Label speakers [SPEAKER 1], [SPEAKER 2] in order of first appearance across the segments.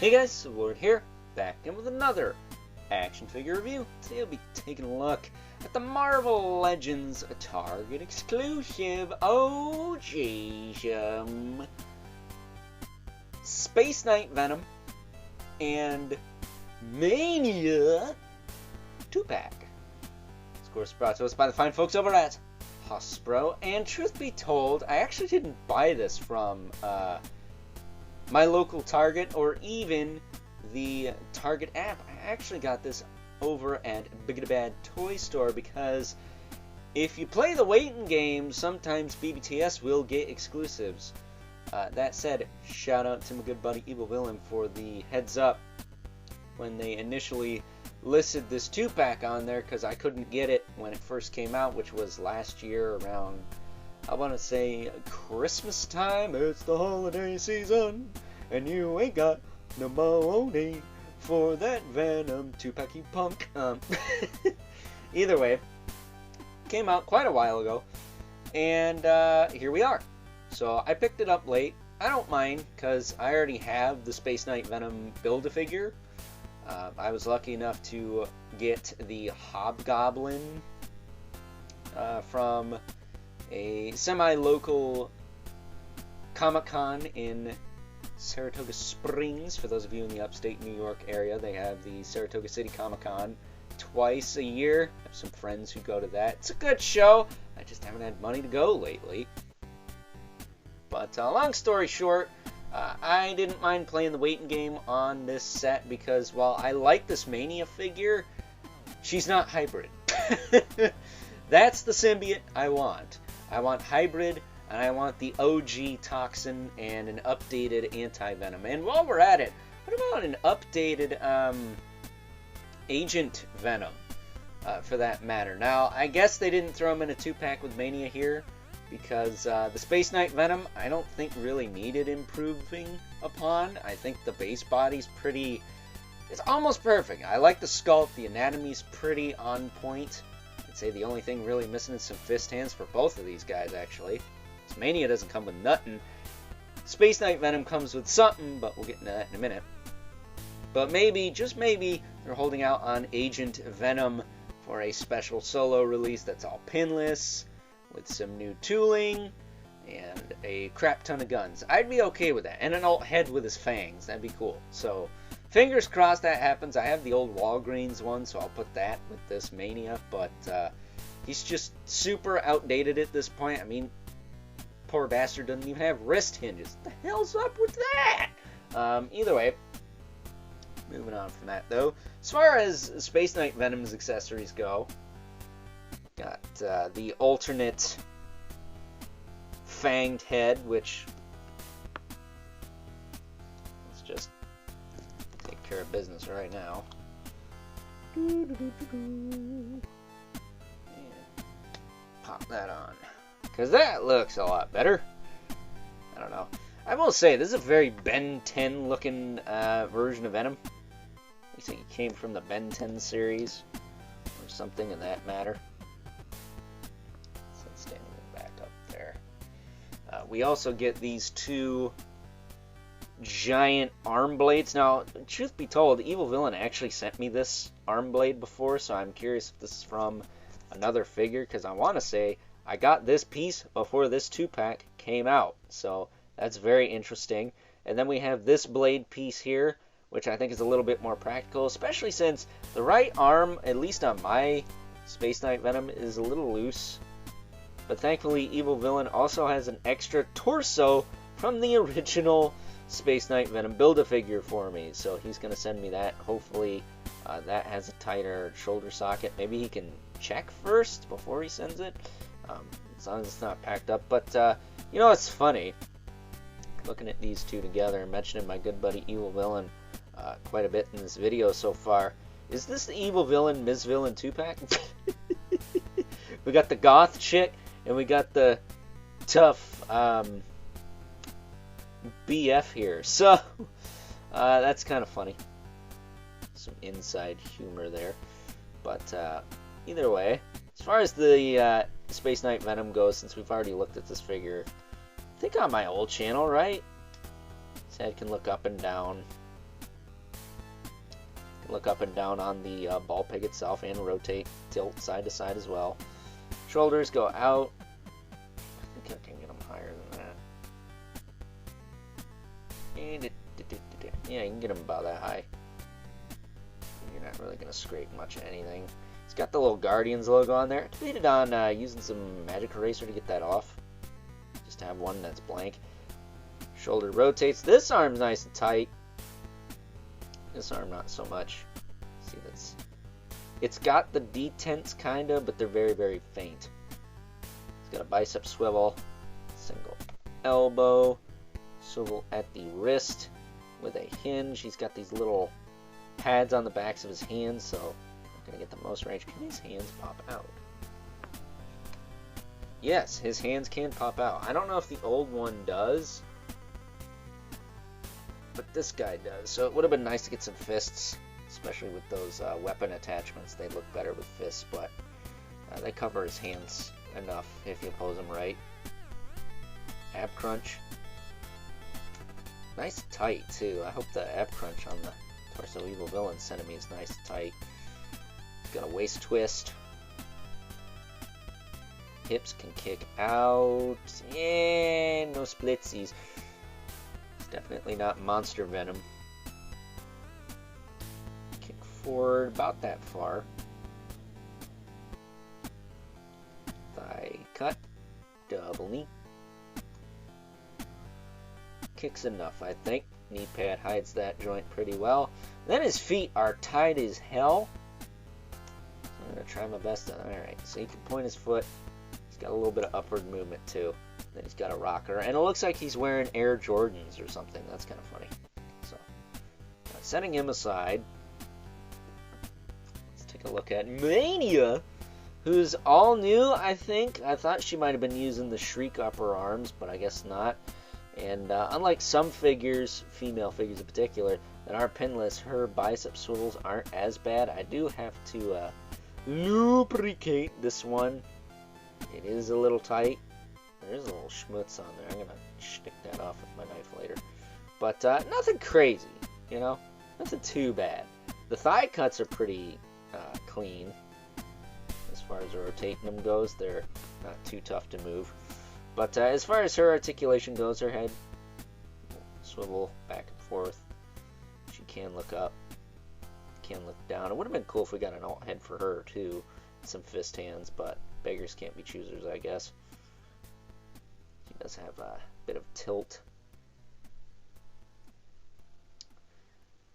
[SPEAKER 1] Hey guys, so Lord here, back in with another action figure review. Today I'll be taking a look at the Marvel Legends Target exclusive Space Knight Venom and Mania 2-pack. Of course, brought to us by the fine folks over at Hasbro. And truth be told, I actually didn't buy this from my local Target or even the Target app. I actually got this over at Big Bad Toy Store because if you play the waiting game, sometimes BBTS will get exclusives. That said, shout out to my good buddy Evil Villain for the heads up when they initially listed this 2-pack on there, because I couldn't get it when it first came out, which was last year around, I want to say, Christmas time. It's the holiday season, and you ain't got no money for that Venom 2-pack, you punk. Either way, came out quite a while ago, and here we are. So I picked it up late. I don't mind, because I already have the Space Knight Venom Build-A-Figure. I was lucky enough to get the Hobgoblin from a semi-local Comic-Con in Saratoga Springs. For those of you in the upstate New York area, they have the Saratoga City Comic-Con twice a year. I have some friends who go to that. It's a good show. I just haven't had money to go lately. But long story short, I didn't mind playing the waiting game on this set because while I like this Mania figure, she's not hybrid. That's the symbiote I want. I want hybrid, and I want the OG Toxin and an updated Anti-Venom. And while we're at it, what about an updated Agent Venom, for that matter? Now, I guess they didn't throw him in a 2-pack with Mania here, because the Space Knight Venom, I don't think really needed improving upon. I think the base body's pretty, it's almost perfect. I like the sculpt, the anatomy's pretty on point. I'd say the only thing really missing is some fist hands for both of these guys, actually. This Mania doesn't come with nothing. Space Knight Venom comes with something, but we'll get into that in a minute. But maybe, just maybe, they're holding out on Agent Venom for a special solo release that's all pinless, with some new tooling and a crap ton of guns. I'd be okay with that. And an alt head with his fangs. That'd be cool. So, fingers crossed that happens. I have the old Walgreens one, so I'll put that with this Mania. But he's just super outdated at this point. I mean, poor bastard doesn't even have wrist hinges. What the hell's up with that? Either way, moving on from that, though. As far as Space Knight Venom's accessories go, got the alternate fanged head, which, let's just take care of business right now. And pop that on, because that looks a lot better. I don't know. I will say, this is a very Ben 10 looking version of Venom. Looks like it came from the Ben 10 series, or something in that matter. We also get these two giant arm blades. Now, truth be told, Evil Villain actually sent me this arm blade before, so I'm curious if this is from another figure, because I want to say I got this piece before this 2-pack came out, so that's very interesting. And then we have this blade piece here, which I think is a little bit more practical, especially since the right arm, at least on my Space Knight Venom, is a little loose. But thankfully, Evil Villain also has an extra torso from the original Space Knight Venom Build-A-Figure for me. So he's going to send me that. Hopefully that has a tighter shoulder socket. Maybe he can check first before he sends it, as long as it's not packed up. But, you know, it's funny, looking at these two together and mentioning my good buddy Evil Villain quite a bit in this video so far. Is this the Evil Villain, Ms. Villain 2-pack? We got the goth chick. And we got the tough BF here. So, that's kind of funny. Some inside humor there. But either way, as far as the Space Knight Venom goes, since we've already looked at this figure, I think on my old channel, right? His head can look up and down. Look up and down on the ball peg itself and rotate, tilt side to side as well. Shoulders go out. I think I can get them higher than that. Yeah, you can get them about that high. You're not really going to scrape much of anything. It's got the little Guardians logo on there. I debated on using some magic eraser to get that off. Just to have one that's blank. Shoulder rotates. This arm's nice and tight. This arm not so much. See, it's got the detents kinda, but they're very, very faint. It's got a bicep swivel, single elbow, swivel at the wrist with a hinge. He's got these little pads on the backs of his hands, so I'm gonna get the most range. Can his hands pop out? Yes, his hands can pop out. I don't know if the old one does, but this guy does. So it would have been nice to get some fists, especially with those weapon attachments. They'd look better with fists, but they cover his hands enough if you pose them right. Ab crunch. Nice and tight, too. I hope the ab crunch on the Torso Evil Villain Enemy is nice and tight. Got a waist twist. Hips can kick out. Yeah, no splitsies. Definitely not Monster Venom. Kick forward about that far. Thigh cut. Double knee. Kicks enough, I think. Knee pad hides that joint pretty well. Then his feet are tight as hell. So I'm going to try my best on. Alright, so he can point his foot. He's got a little bit of upward movement too. Then he's got a rocker, and it looks like he's wearing Air Jordans or something. That's kind of funny. So, setting him aside, let's take a look at Mania, who's all new, I think. I thought she might have been using the Shriek upper arms, but I guess not. And unlike some figures, female figures in particular, that aren't pinless, her bicep swivels aren't as bad. I do have to lubricate this one. It is a little tight. There's a little schmutz on there. I'm going to stick that off with my knife later. But nothing crazy, you know? Nothing too bad. The thigh cuts are pretty clean. As far as rotating them goes, they're not too tough to move. But as far as her articulation goes, her head swivel back and forth. She can look up, can look down. It would have been cool if we got an alt head for her too. Some fist hands, but beggars can't be choosers, I guess. She does have a bit of tilt.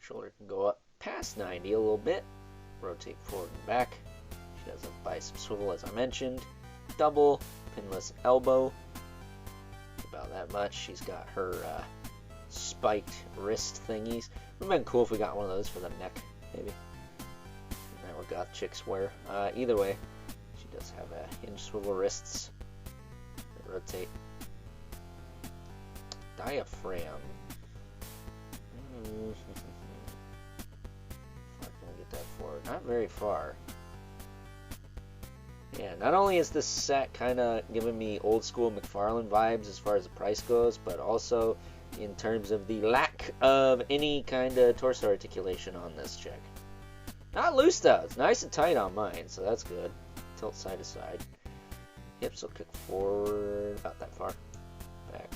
[SPEAKER 1] Shoulder can go up past 90 a little bit. Rotate forward and back. She does a bicep swivel, as I mentioned. Double pinless elbow. About that much. She's got her spiked wrist thingies. Would have been cool if we got one of those for the neck, maybe. That what goth chicks wear. Either way, she does have a hinge swivel wrists. Rotate. Diaphragm. How can we get that forward? Not very far. Yeah, not only is this set kind of giving me old school McFarlane vibes as far as the price goes, but also in terms of the lack of any kind of torso articulation on this chick. Not loose though, it's nice and tight on mine, so that's good. Tilt side to side. Hips will kick forward about that far. Back.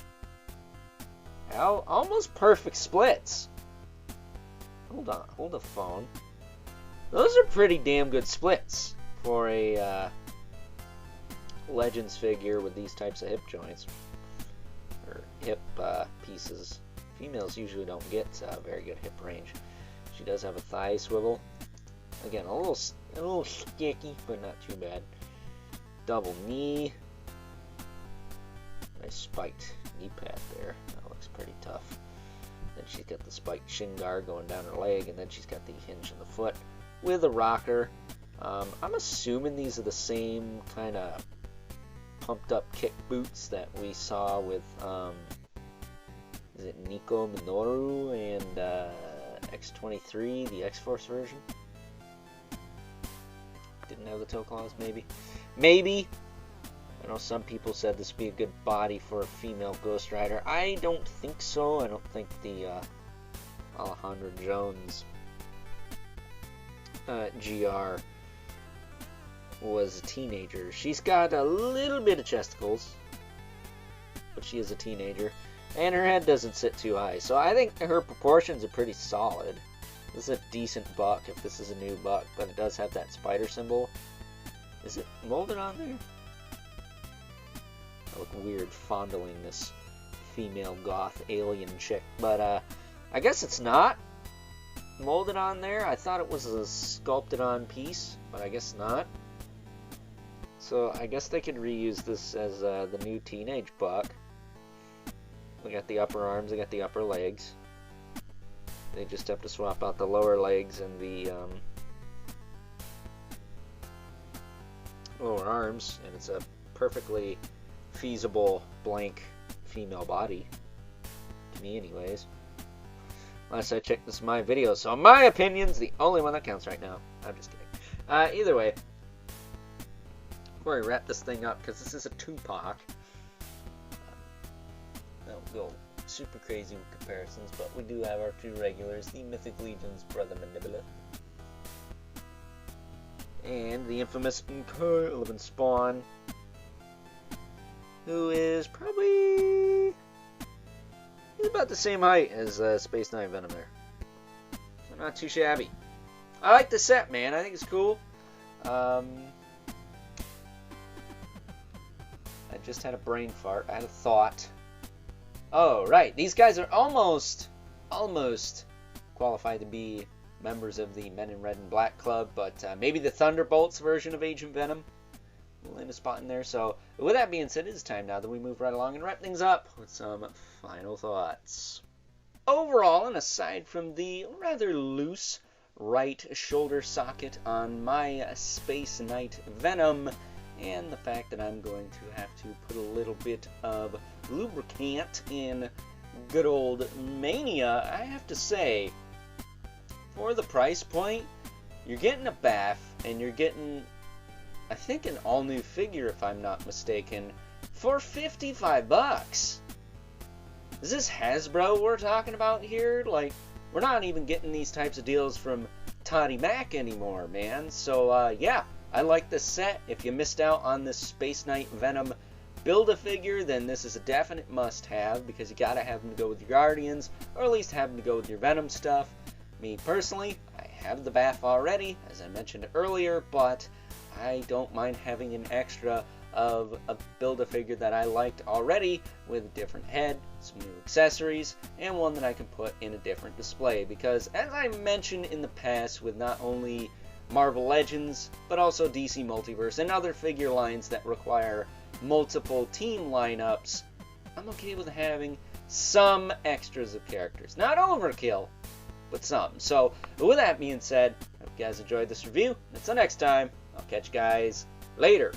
[SPEAKER 1] Ow, almost perfect splits. Hold on, hold the phone. Those are pretty damn good splits for a Legends figure with these types of hip joints or hip pieces. Females usually don't get very good hip range. She does have a thigh swivel. Again, a little sticky, but not too bad. Double knee. Nice spiked knee pad there. That looks pretty tough. Then she's got the spiked shin guard going down her leg, and then she's got the hinge in the foot with a rocker. I'm assuming these are the same kind of pumped up kick boots that we saw with is it Nico Minoru and X-23, the X-Force version? Didn't have the toe claws, maybe? Maybe! I know some people said this would be a good body for a female Ghost Rider. I don't think so. I don't think the Alejandra Jones GR was a teenager. She's got a little bit of chesticles, but she is a teenager, and her head doesn't sit too high, so I think her proportions are pretty solid. This is a decent buck if this is a new buck, but it does have that spider symbol. Is it molded on there? I look weird fondling this female goth alien chick, but I guess it's not molded on there. I thought it was a sculpted on piece, but I guess not. So I guess they could reuse this as the new teenage buck. We got the upper arms, they got the upper legs. They just have to swap out the lower legs and the lower arms, and it's a perfectly feasible blank female body. To me anyways. Last I checked, this is my video, so my opinion's the only one that counts right now. I'm just kidding. Either way, before we wrap this thing up, because this is a 2-pack, don't go super crazy with comparisons, but we do have our 2 regulars, the Mythic Legion's Brother Mandibular, and the infamous Eleven Spawn, who is probably... he's about the same height as Space Knight Venom there. So not too shabby. I like the set, man. I think it's cool. I just had a brain fart. I had a thought. Oh, right. These guys are almost qualified to be members of the Men in Red and Black Club, but maybe the Thunderbolts version of Agent Venom will land a spot in there. So, with that being said, it is time now that we move right along and wrap things up with some final thoughts. Overall, and aside from the rather loose right shoulder socket on my Space Knight Venom, and the fact that I'm going to have to put a little bit of lubricant in good old Mania, I have to say, for the price point, you're getting a bath, and you're getting, I think, an all-new figure, if I'm not mistaken, for $55. Is this Hasbro we're talking about here? Like, we're not even getting these types of deals from Toddy Mac anymore, man. So, yeah, I like this set. If you missed out on this Space Knight Venom Build-A-Figure, then this is a definite must-have, because you gotta have them to go with your Guardians, or at least have them to go with your Venom stuff. Me, personally, I have the bath already, as I mentioned earlier, but I don't mind having an extra of a Build-A-Figure that I liked already, with a different head, some new accessories, and one that I can put in a different display, because as I mentioned in the past with not only Marvel Legends, but also DC Multiverse and other figure lines that require multiple team lineups, I'm okay with having some extras of characters. Not overkill, but some. So, with that being said, I hope you guys enjoyed this review. Until next time, I'll catch you guys later.